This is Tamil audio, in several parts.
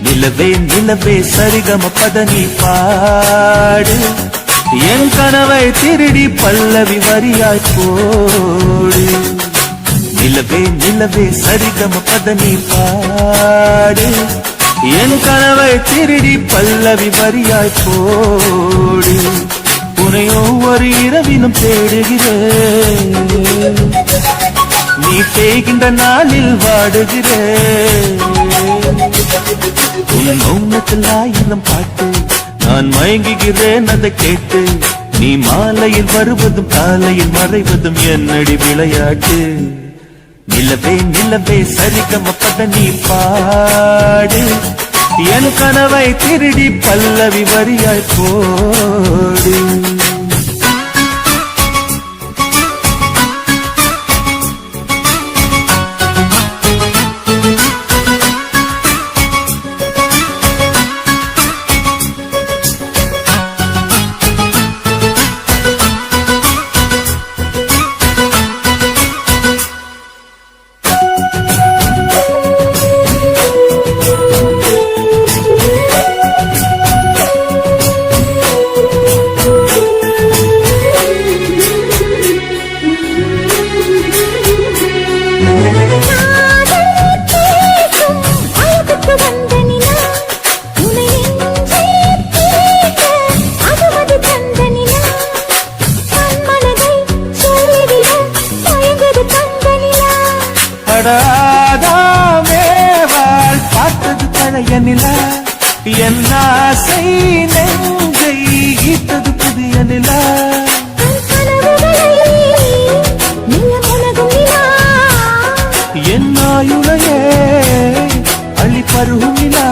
நிலவே நிலவே சரிகம பதனி பாடு என் கனவை திருடி பல்லவி வரியாய் போடு நிலவே நிலவே சரிகம பதனி பாடு என் கனவை திருடி பல்லவி வரியாய் போடு உன்னை ஒவ்வொரு இரவிலும் தேடுகிறேன் நீ தேய்கின்ற நாளில் வாடுகிறேன் உன் மௌனத்தில் ஆயிரம் பாட்டு நான் மயங்குகிறேன் அதை கேட்டு நீ மாலையில் வருவதும் காலையில் மறைவதும் என்னடி விளையாட்டு நிலவே நிலவே சரிகம பதனி பாடு என் கனவை திருடி பல்லவி வரியாய் போடு பார்த்தது பழைய நிலா என் ஆசை நெஞ்சை ஈட்டது புதிய நிலா என் ஆயுளையே அள்ளி பருகும் நிலா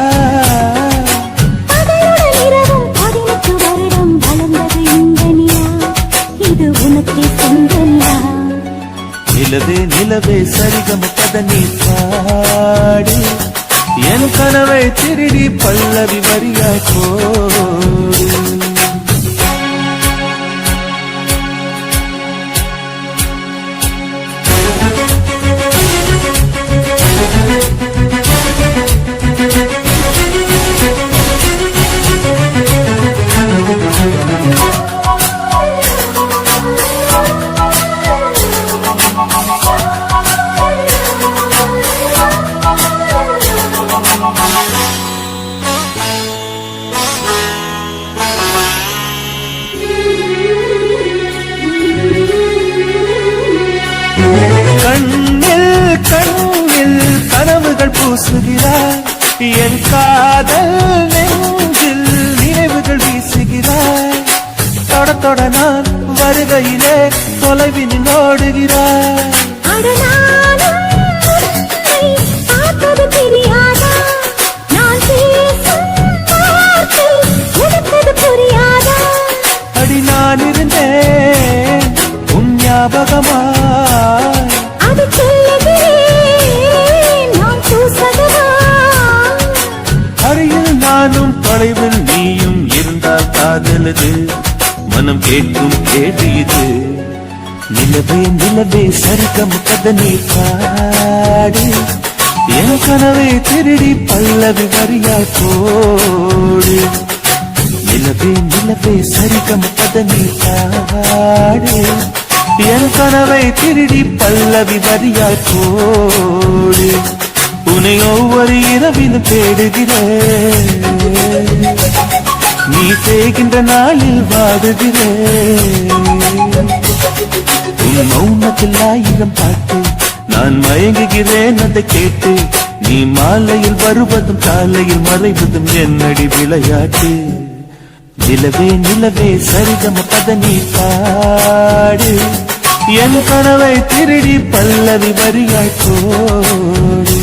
நிலவே நிலவே சரிகம பதனி பாடு என் கனவை திருடி பல்லவி வரியாய் போடு கண்ணில் கனவுகள் பூசுகிறாய் என் காதல் நெஞ்சில் நினைவுகள் வீசுகிறாய் தொட தொட நான் வருகையிலே தொலைவினில் ஓடுகிறாய் அடி நான் இருந்தேன் உன் ஞாபகமாய் நானும் தொலைவில் நீயும் இருந்தால் காதலது மனம் கேட்கும் கேடு இது நிலவே நிலவே சரிகம பதனி பாடு என் கனவை திருடி பல்லவி வரியாய் போடு நிலவே நிலவே சரிகம பதனி பாடு என் கனவை திருடி பல்லவி வரியாய் போடு உன்னை ஒவ்வொரு இரவிலும் தேடுகிறேன் நீ தேய்கின்ற நாளில் வாடுகிறேன் உன் மௌனத்தில் ஆயிரம் பாட்டு நான் மயங்குகிறேன் அதை கேட்டு நீ மாலையில் வருவதும் காலையில் மறைவதும் என்னடி விளையாட்டு நிலவே நிலவே சரிகம பதனி பாடு என் கனவை திருடி பல்லவி வரியாய் போடு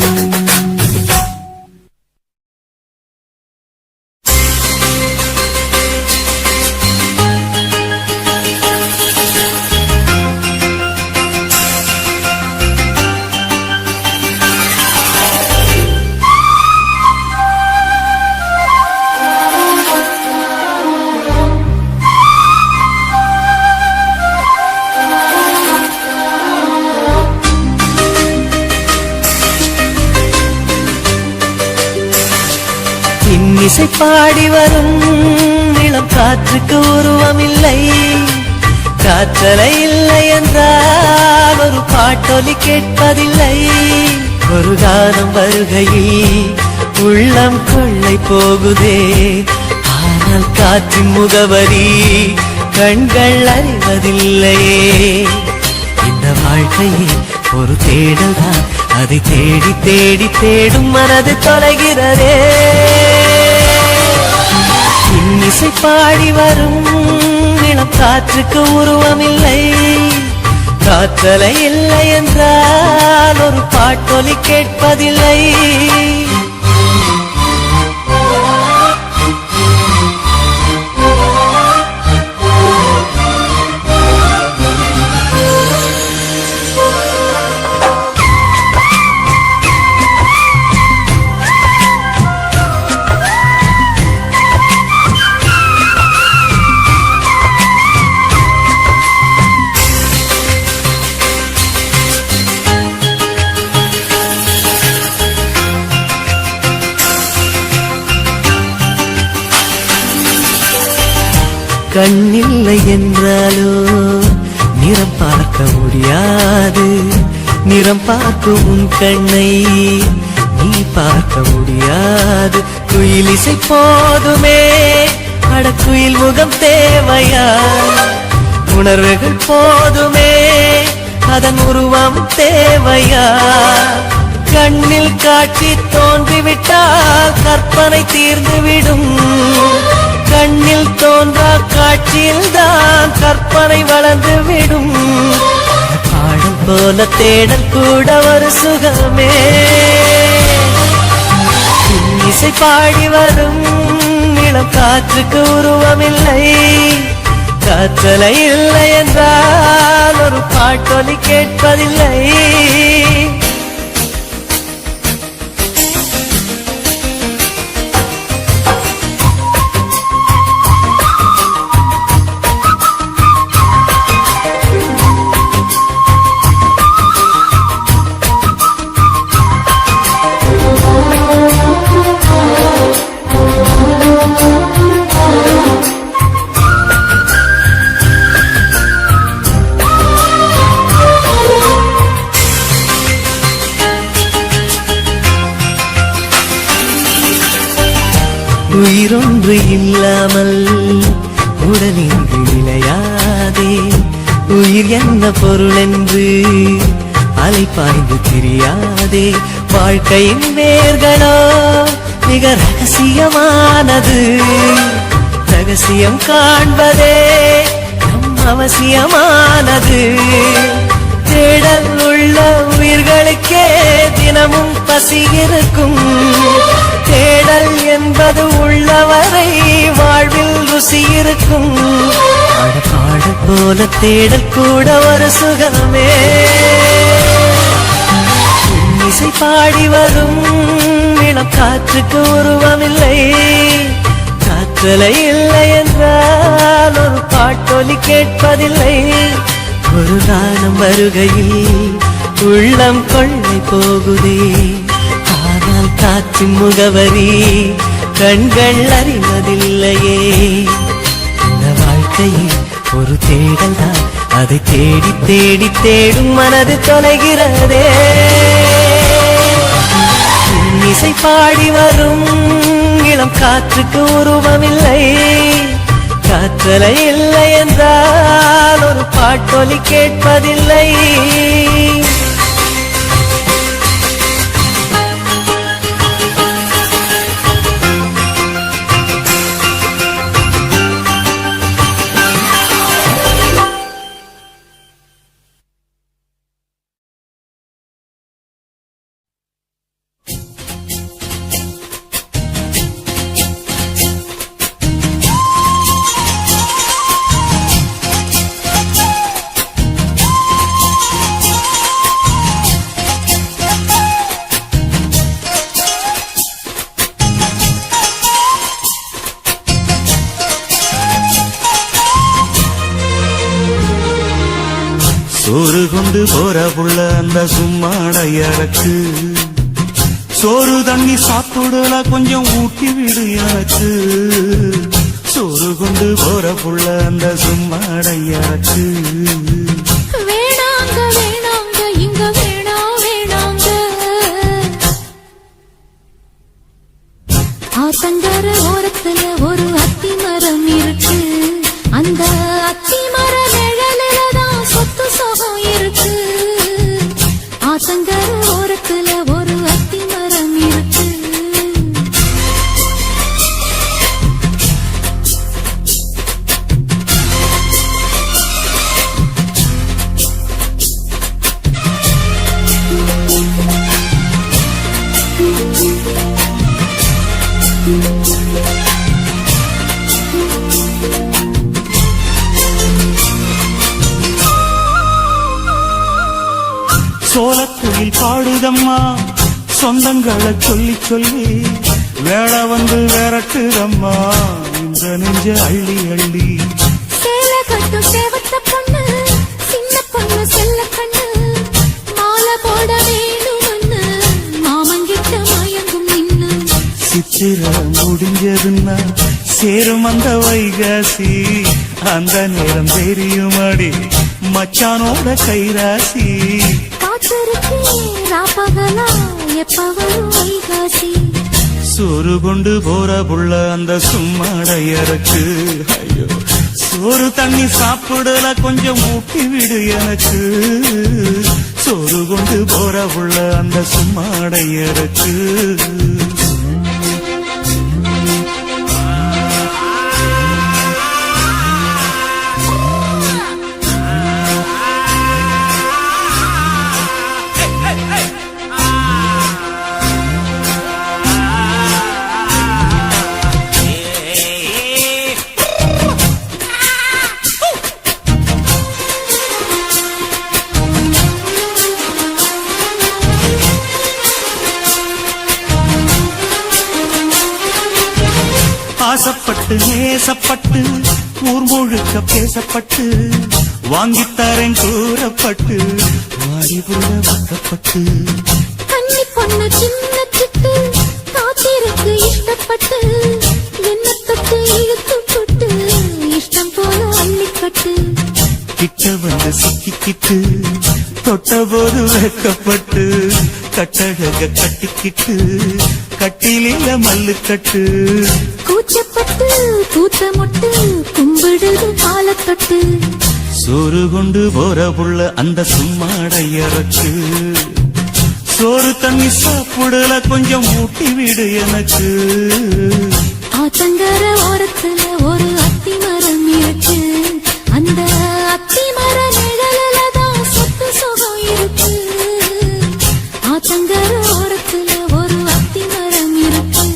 இசை பாடி வரும் இளம் காற்றுக்கு உருவமில்லை, காற்றலை இல்லை என்றால் ஒரு பாட்டொலி கேட்பதில்லை. ஒரு காலம் வருகையில் உள்ளம் கொள்ளை போகுதே, ஆனால் காற்றின் முகவரி கண்கள் அறிவதில்லையே. இந்த வாழ்க்கையே ஒரு தேடல் தான், அதை தேடி தேடி தேடும் மனது தொலைகிறதே. இன்னிசை பாடி வரும் இளம் காற்றுக்கு உருவமில்லை, காற்றலை இல்லை என்றால் ஒரு பாட்டொலி கேட்பதில்லை. கண்ணில்லை என்றாலோ நிறம் பார்க்க முடியாது, நிறம் பார்க்கும் உன் கண்ணை நீ பார்க்க முடியாது. குயிலிசை போதுமே, அடக்குயில் முகம் தேவையா? உணர்வுகள் போதுமே, அதன் உருவம் தேவையா? கண்ணில் காட்சி தோன்றிவிட்டால் கற்பனை தீர்ந்துவிடும், கண்ணில் தோன்றா காட்சியில் தான் கற்பனை வளர்ந்து விடும். பாடல் போல தேடல் கூட ஒரு சுகமே. இசை பாடி வரும் இளம் காற்றுக்கு உருவமில்லை, காற்றலை இல்லை என்றால் ஒரு பாட்டொலி கேட்பதில்லை. உயிரொன்று இல்லாமல் உடலின்றி நிலையாதே, உயிர் என்ன பொருள் என்று அலைப்பாய்ந்து தெரியாதே. வாழ்க்கையின் வேர்களோ மிக ரகசியமானது, ரகசியம் காண்பதே நம் அவசியமானது. தேடல் உள்ள உயிர்களுக்கே தினமும் பசி இருக்கும், தேடல் என்பது உள்ளவரை வாழ்வில் ருசி இருக்கும். பாடல் போல தேடல் கூட ஒரு சுகமே. இசை பாடி வரும் இளம் காற்றுக்கு உருவமில்லை, காற்றலை இல்லை என்றால் ஒரு பாட்டொலி கேட்பதில்லை. ஒரு காலம் வருகையில் உள்ளம் கொள்ளை போகுதே, ஆனால் காற்றின் முகவரி கண்கள் அறிவதில்லையே. இந்த வாழ்க்கையில் ஒரு தேடல் தான், அதை தேடி தேடி தேடும் மனது தொலைகிறதே. இசை பாடி வரும் இளம் காற்றுக்கு உருவமில்லை, காற்றலை இல்லை என்றால் ஒரு பாட்டொலி கேட்பதில்லை. சோறு கொண்டு போற புள்ள அந்த சும்மாடையறக்கு, சோறு தண்ணி சாப்பிடல கொஞ்சம் ஊட்டி விடு எனக்கு சோறு கொண்டு போற புள்ள அந்த சும்மாடையாச்சு வேணாங்க வேணாங்க இங்க வேணாங்க ஆத்தங்கர ஓரத்துல ஒரு அத்தி மரம் இருக்கு அந்த அத்தி மர நிழலில்தான் சொத்து சுகம் இருக்கு ஆத்தங்கர ஓரத்துல ஒரு அத்தி மரம் இருக்கு சோளக்குயில் பாடுதம்மா சொந்தங்களை சொல்லி சொல்லி வேளை வந்து விரட்டுதம்மா இந்த நெஞ்ச அள்ளி அள்ளி சேலை கட்டும் சேவத்த பொண்ணு சின்ன பொண்ணு செல்ல கண்ணு மாலை போட வேணும்னு மாமங்கிட்ட மயங்கும் நின்னு சித்திர முடிஞ்சதுன்னா சேரும் அந்த வைகாசி அந்த நேரம் தெரியுமாடி மச்சானோட கைராசி காத்திருக்கே ராப்பகலா எப்ப வரும் வைகாசி சோறு கொண்டு போற புள்ள அந்த சும்மாடையறக்கு ஐயோ சோறு தண்ணி சாப்பிடல கொஞ்சம் ஊட்டி விடு எனக்கு சோறு கொண்டு போற புள்ள அந்த சும்மாடையறக்கு ஆசப்பட்டு நேசப்பட்டு ஊர் முழுக்க பேசப்பட்டு வாங்கித்தரேன் கூறப்பட்டு வாடிபுள்ள வாக்கப்பட்டு கன்னி பொண்ணு சின்ன சிட்டு காத்திருக்கு இஷ்டப்பட்டு என்ன தொட்டு இழுத்து போட்டு இஷ்டம் போல அள்ளிக்கட்டு கிட்ட வந்து சிக்கிக்கிட்டு தொட்ட போது வைக்கப்பட்டு கட்டழக கட்டிக்கிட்டு கட்டிலில மல்லு கட்டு கூச்சப்பட்டு கூத்த முட்டு கும்பிடுது காலத்தொட்டு சோறு கொண்டு போற புள்ள அந்த சும்மாடையறக்கு சோறு தண்ணி சாப்பிடல கொஞ்சம் ஊட்டி விடு எனக்கு ஆத்தங்கர ஓரத்துல ஒரு அத்தி மரம் இருக்கு அந்த அத்தி மர நிழலில்தான் சொத்து சுகம் இருக்கு ஆத்தங்கர ஓரத்துல ஒரு அத்தி மரம் இருக்கு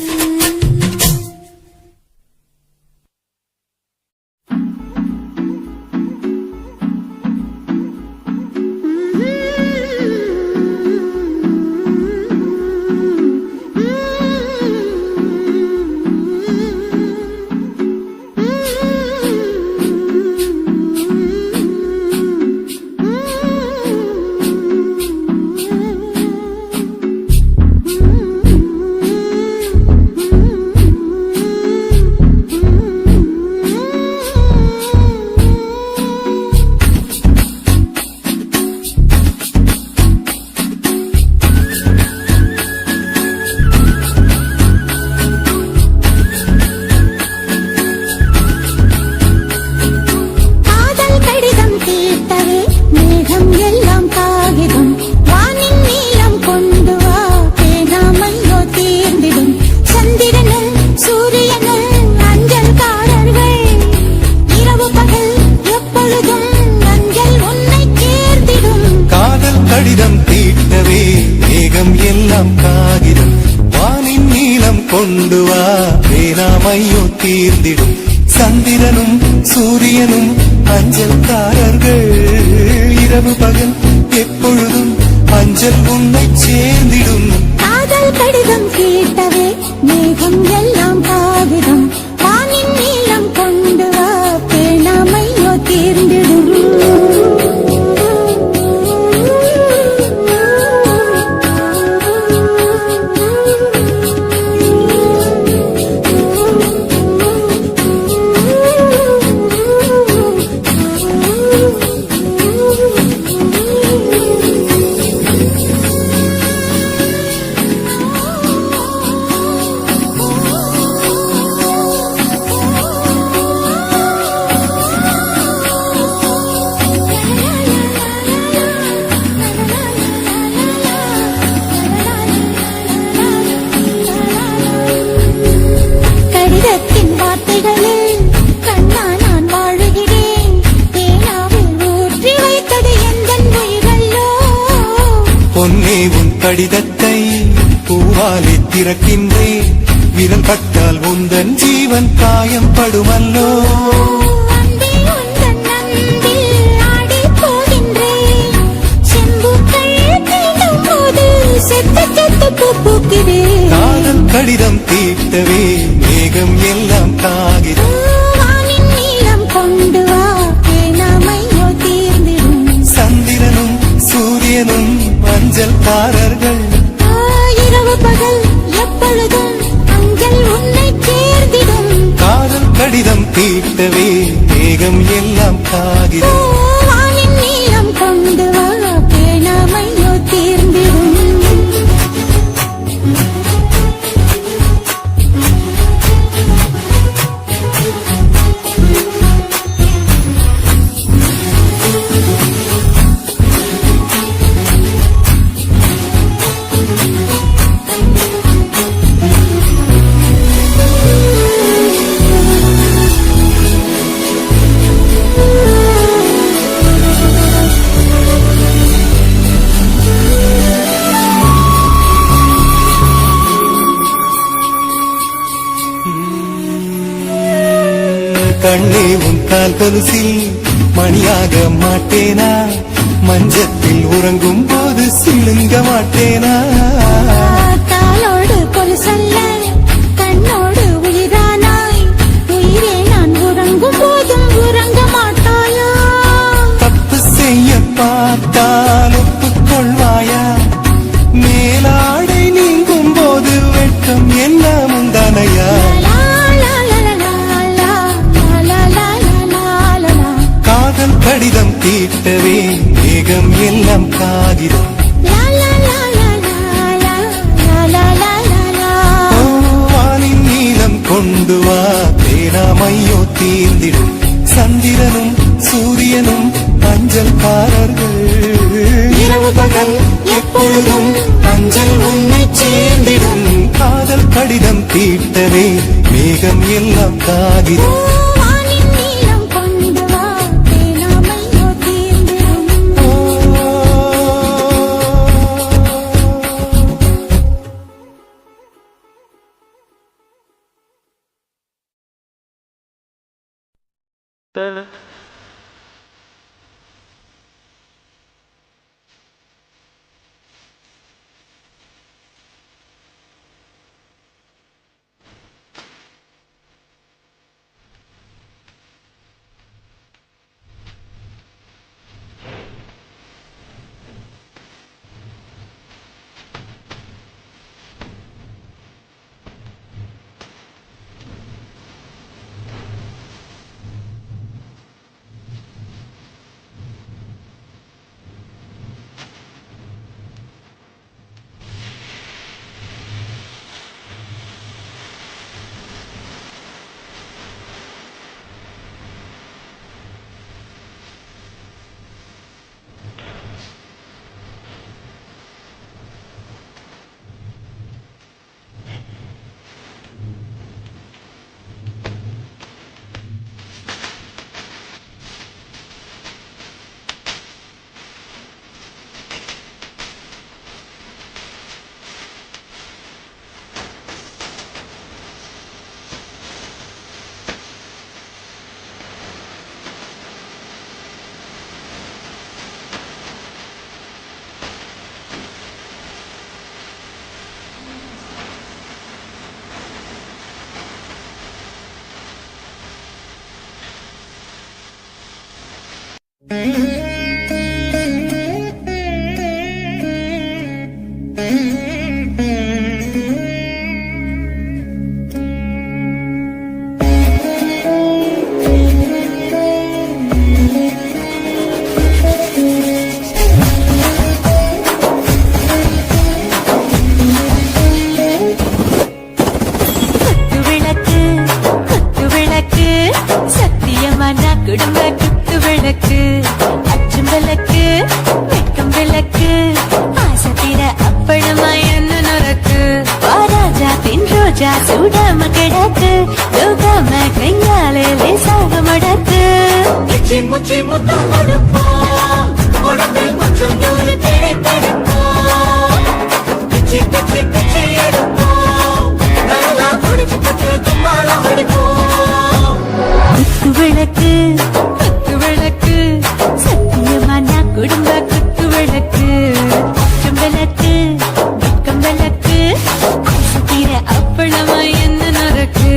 கொண்டு வா வேணாமையோ தீர்ந்திடும் சந்திரனும் சூரியனும் அஞ்சல்காரர்கள் இரவு பகல் எப்பொழுதும் அஞ்சல் உன்னை சேர்ந்திடும் காதல் கடிதம் கேட்டவே மேகம் எல்லாம் காகிதம் வானின் நீளம் கொண்டு வா வேணாமையோ தீர்ந்திடும் கடிதத்தை பூவாலே திறக்கின்றேன் விரல் பட்டால் உந்தன் ஜீவன் காயம் படுமல்லோ அன்பே உந்தன் அன்பில் ஆடிப் போகின்றேன். செம்புக்கள் தீண்டும் போது செத்து செத்து பூ பூக்கிறேன். காதல் கடிதம் தீட்டவே மேகம் எல்லாம் காகிதம் வானின் நீளம் கொண்டு வா பேணாமையோ தீர்ந்திடும். சந்திரனும் சூரியனும் மஞ்சள்காரர்கள் இரவு பகல் எப்பொழுதும் அஞ்சல் உன்னை சேர்ந்திடும். காதல் கடிதம் தீட்டவே மேகம் எல்லாம் காகிதம் வானின் நீளம் கொண்டு வா பேணாமையோ தீர்ந்திடும். கண்ணே உன் கால் கொலுசில் மணியாக மாட்டேனா மஞ்சத்தில் உறங்கும் போது சிழுங்க மாட்டேனா காலோடு கொலுசல்ல கண்ணோடு உயிரானாய். உயிரே நான் உறங்கும் போதும் உறங்க மாட்டாயா? தப்பு செய்ய பார்த்தால் ஒப்புக்கொள்வாயா மேலாடை நீங்கும் போது வெட்கம் என்ன முந்தானையா லா, லா, லா, லா, லா, லா, லா, லா, லா, லா, லா. காதல் கடிதம் தீட்டவே மேகம் எல்லாம் காகிதம் லா, லா, லா, லா, லா, லா, லா, லா, லா, லா. வானின் நீளம் கொண்டு வா பேராமையோ தீர்ந்திடும் சந்திரனும் சூரியனும் அஞ்சல்காரர்கள் இரவு பகல் எப்பொழுதும் அஞ்சல் உன்னை சேர்ந்திடும் காதல் கடிதம் தீட்டவே மேகம் எல்லாம் காகிதம் வானின் நீளம் கொண்டு வா பேணாமையோ தீர்ந்திடும். சுடாம கிடக்கு தூக்காம கையாலே லேசாக மடக்கு முச்சி முச்சி முத்தம் கொடுப்போம் உடம்பில் கொஞ்சம் தூரி தேய்ப்பெடுப்போம் குச்சி குச்சி குச்சி எடுப்போம் நல்லா குடிச்சு குச்சி கும்மாளம் அடிப்போம் குத்து விளக்கு குத்து விளக்கு சத்தியமான குடும்ப குத்து விளக்கு அச்சம் விளக்கு துக்கம் விளக்கு சுத்திர அப்பளமா என்ன நடக்கு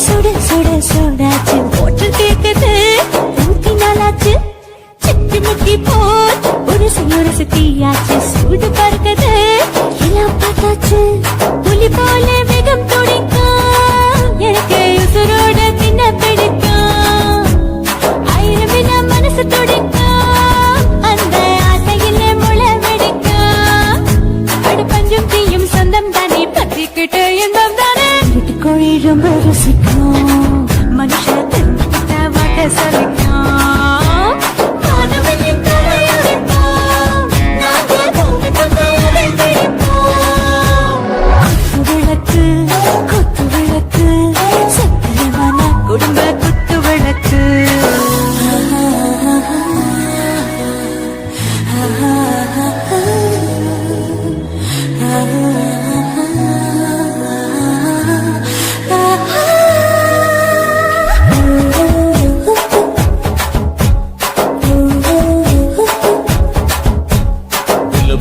சுட சுட சுடாச்சு போட்டு கேக்குது ஊத்தி நாளாச்சு சிக்கி முக்கி போல் ஒரு சுத்தியாச்சு சூடு பறக்குது எல்லாம் பார்த்தாச்சு புலி போல வேகம் துடிக்கும் எனக்கு உசுரோட தின்ன பிடிக்கும் ஆயிரம் வினா மனசு துடிக்கும் அந்த ஆசையில முளை வெடிக்கும் அடு பஞ்சும் தீயும் சொந்தம் தானே பத்திக்கிட்டு இன்பம் தானே கோழி ரொம்ப ருசிக்கும் மனுஷன் தெரிஞ்சுக்கிட்ட வாட்ட சலிக்கும் மாணவனின் தலையடிப்போம் நாங்கள் பூமி பந்தையதை பிடிப்போம் குத்து விளக்கு சத்தியமான குடும்ப குத்து விளக்கு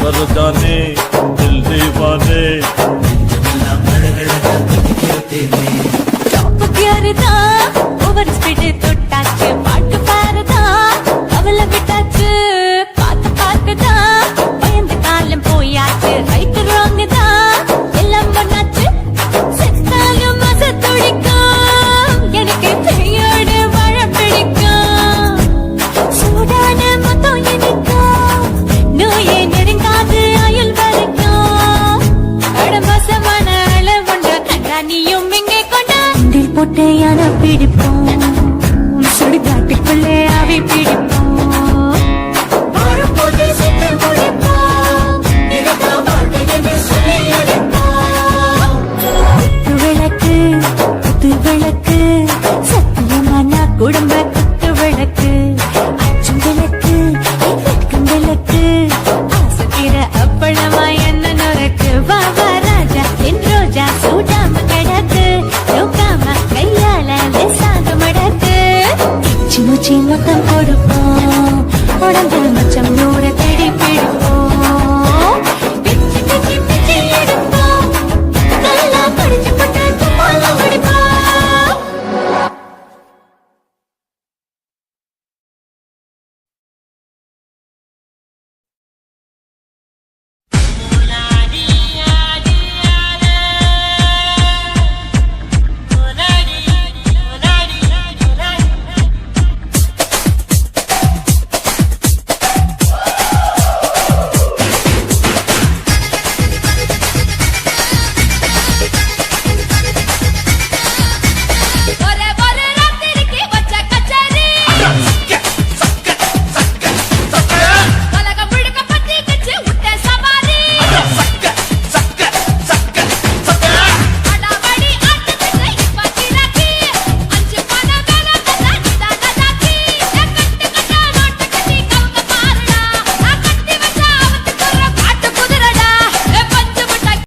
मर्दाने दिल दीवाने டாப் பியாருதா ஓவர் ஸ்பீடு தொட்டாச்சு பாட்டு பாருதா அவளை விட்டாச்சு பார்த்து பார்த்துதா பயந்து காலம் போயாச்சு ரைட்டு ராங் தான் எல்லாம் பண்ணாச்சு செத்தாலும் மச துடிக்கும் எனக்கு கையோடு வாழ பிடிக்கும் சூடான மொத்தம் எனக்கும் நோயை நெருங்காது ஆயுள் வரைக்கும் கடமசமான அளவுண்ட கண்டானியும் இங்கே கொண்டாண்டில் போட்டு யானை பிடிப்போம் சுடுகாட்டுக்குள்ளே ஆவி பிடிப்போம் வரும்போது சிட்டு முடிப்போம் இதுதான் வாழ்க்கை என்று சொல்லி அடிப்போம் குத்து விளக்கு சத்தியமான குடும்ப குத்து விளக்கு அச்சும் விளக்கு வெட்கும் விளக்கு ஆசைக்கிற அப்பளமா